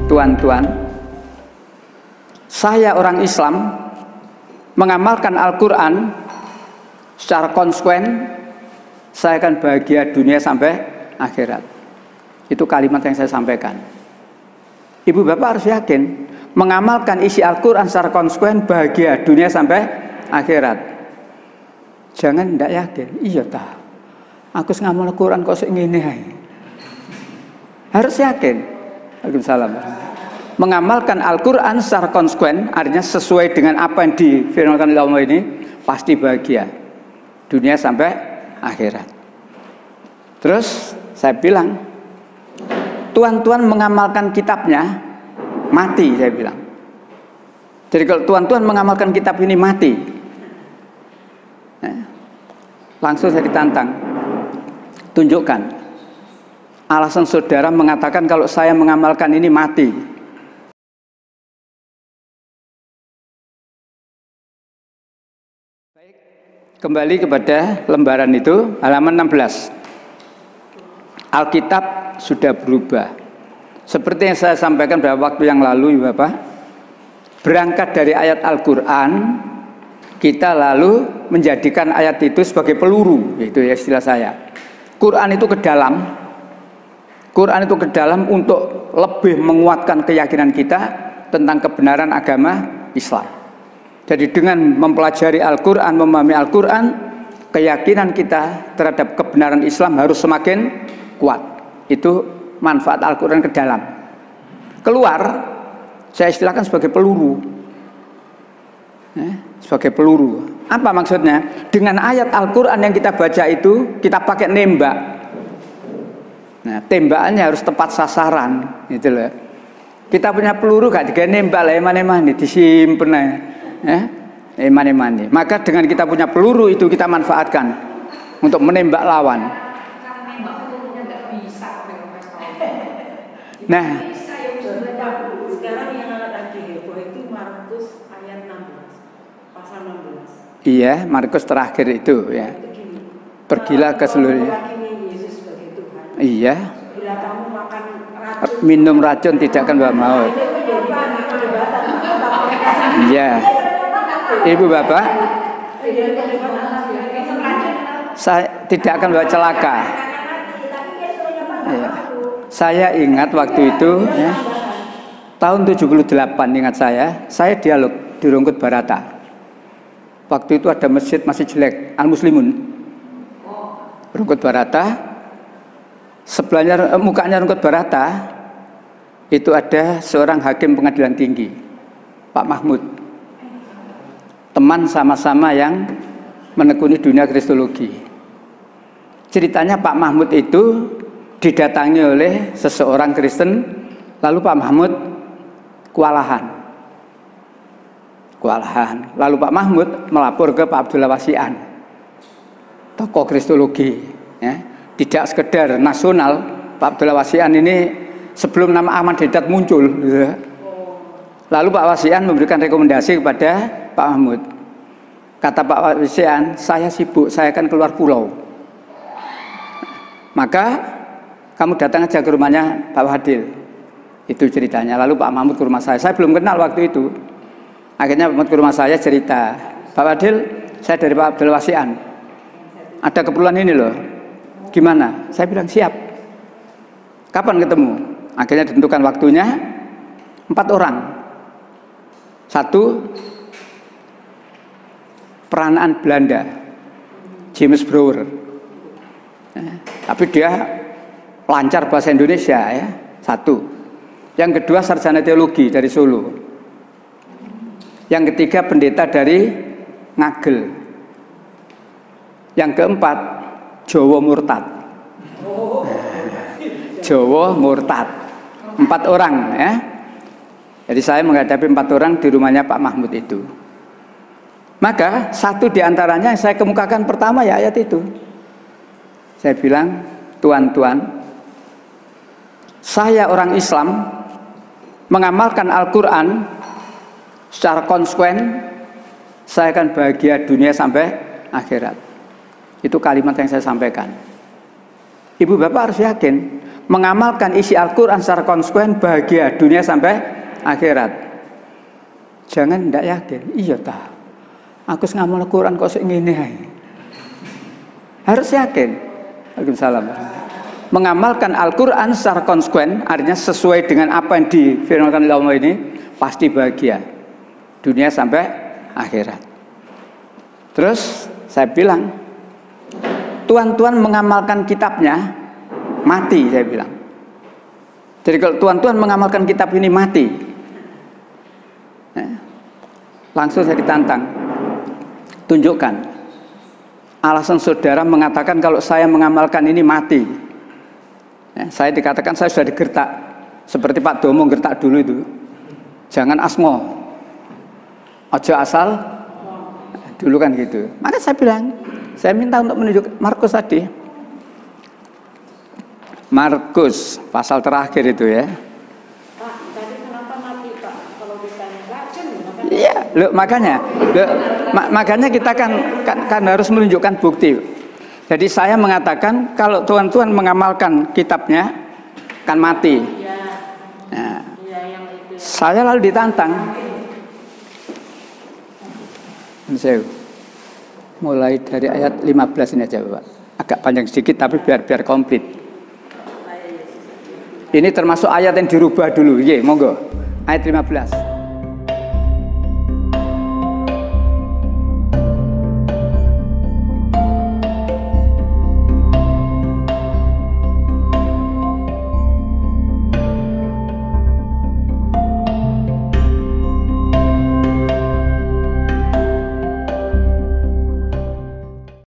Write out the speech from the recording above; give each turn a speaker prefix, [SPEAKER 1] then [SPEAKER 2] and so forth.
[SPEAKER 1] tuan-tuan, saya orang Islam mengamalkan Al-Quran secara konsekuen, saya akan bahagia dunia sampai akhirat. Itu kalimat yang saya sampaikan. Ibu bapak harus yakin, mengamalkan isi Al-Quran secara konsekuen, bahagia dunia sampai akhirat. Jangan tidak yakin, iya tak, aku ngamal Al-Quran kok segini. Harus yakin. Waalaikumsalam. Mengamalkan Al-Quran secara konsekuen, artinya sesuai dengan apa yang difirmankan oleh Allah ini, pasti bahagia dunia sampai akhirat. Terus saya bilang, tuan-tuan mengamalkan kitabnya, mati, saya bilang. Jadi kalau tuan-tuan mengamalkan kitab ini, mati. Langsung saya ditantang, tunjukkan alasan saudara mengatakan kalau saya mengamalkan ini mati. Baik, kembali kepada lembaran itu, halaman 16. Alkitab sudah berubah. Seperti yang saya sampaikan beberapa waktu yang lalu, Bapak. Berangkat dari ayat Al-Quran, kita lalu menjadikan ayat itu sebagai peluru, itu ya istilah saya. Quran itu ke dalam. Quran itu ke dalam untuk lebih menguatkan keyakinan kita tentang kebenaran agama Islam. Jadi dengan mempelajari Al-Quran, memahami Al-Quran, keyakinan kita terhadap kebenaran Islam harus semakin kuat. Itu manfaat Al-Quran ke dalam. Keluar, saya istilahkan sebagai peluru. Sebagai peluru. Apa maksudnya? Dengan ayat Al-Quran yang kita baca itu, kita pakai nembak. Nah, tembakannya harus tepat sasaran, gitu loh. Kita punya peluru gak digawe nembak lah, eman-eman disimpen ya. Eman-eman. Maka dengan kita punya peluru itu kita manfaatkan untuk menembak lawan. Nah, sekarang yang lagi heboh itu Markus ayat 16, pasal 16. Iya, Markus terakhir itu ya. Pergilah ke seluruh. Iya. Bila kamu makan racun, minum racun tidak akan bawa maut. Iya. Ibu bapak, saya tidak akan bawa celaka. Iya. Saya ingat waktu itu ya, tahun 78 ingat saya dialog di Rungkut Barata. Waktu itu ada masjid masih jelek, Al-Muslimun. Rungkut Barata. Sebelahnya mukanya Rungkut Barata itu ada seorang hakim pengadilan tinggi, Pak Mahmud. Teman sama-sama yang menekuni dunia kristologi. Ceritanya Pak Mahmud itu didatangi oleh seseorang Kristen, lalu Pak Mahmud kewalahan. Lalu Pak Mahmud melapor ke Pak Abdullah Wasian, tokoh kristologi ya. Tidak sekedar nasional, Pak Abdullah Wasian ini sebelum nama Ahmad Deedat muncul gitu. Lalu Pak Wasian memberikan rekomendasi kepada Pak Mahmud. Kata Pak Wasian, saya sibuk, saya akan keluar pulau. Maka kamu datang aja ke rumahnya Pak Wadil. Itu ceritanya. Lalu Pak Mahmud ke rumah saya belum kenal waktu itu. Akhirnya Pak Mahmud ke rumah saya cerita, Pak Wadil, saya dari Pak Abdullah Wasian, ada keperluan ini loh. Gimana? Saya bilang siap. Kapan ketemu? Akhirnya ditentukan waktunya. 4 orang. 1 peranaan Belanda, James Brouwer. Tapi dia lancar bahasa Indonesia ya. 1. Yang kedua sarjana teologi dari Solo. Yang ketiga pendeta dari Ngagel. Yang keempat Jawa murtad. Jawa murtad. 4 orang ya. Jadi saya menghadapi 4 orang di rumahnya Pak Mahmud itu. Maka 1 diantaranya yang saya kemukakan pertama ya ayat itu. Saya bilang, tuan-tuan, saya orang Islam mengamalkan Al-Quran secara konsekuen, saya akan bahagia dunia sampai akhirat. Itu kalimat yang saya sampaikan. Ibu bapak harus yakin mengamalkan isi Al-Quran secara konsekuen, bahagia dunia sampai akhirat. Jangan tidak yakin, iya tah, aku ngamal Al-Quran kok ngene ae. Harus yakin. Waalaikumsalam. Mengamalkan Al-Quran secara konsekuen, artinya sesuai dengan apa yang difirmankan oleh Allah ini, pasti bahagia dunia sampai akhirat. Terus saya bilang, tuan-tuan mengamalkan kitabnya, mati, saya bilang. Jadi kalau tuan-tuan mengamalkan kitab ini mati, langsung saya ditantang, tunjukkan alasan saudara mengatakan kalau saya mengamalkan ini mati. Saya dikatakan saya sudah digertak, seperti Pak Domo gertak dulu itu. Jangan asmo, ojo asal, dulu kan gitu. Maka saya bilang, saya minta untuk menunjuk Markus tadi. Markus pasal terakhir itu ya.
[SPEAKER 2] Pak, tadi kenapa mati Pak? Kalau ditanya racun,
[SPEAKER 1] iya, makanya kita kan harus menunjukkan bukti. Jadi saya mengatakan kalau tuan-tuan mengamalkan kitabnya kan mati.
[SPEAKER 2] Ya.
[SPEAKER 1] Nah,
[SPEAKER 2] Ya, yang itu.
[SPEAKER 1] saya lalu ditantang. Mulai dari ayat 15 ini aja Bapak. Agak panjang sedikit tapi biar komplit. Ini termasuk ayat yang dirubah dulu. Ye, monggo. Ayat 15.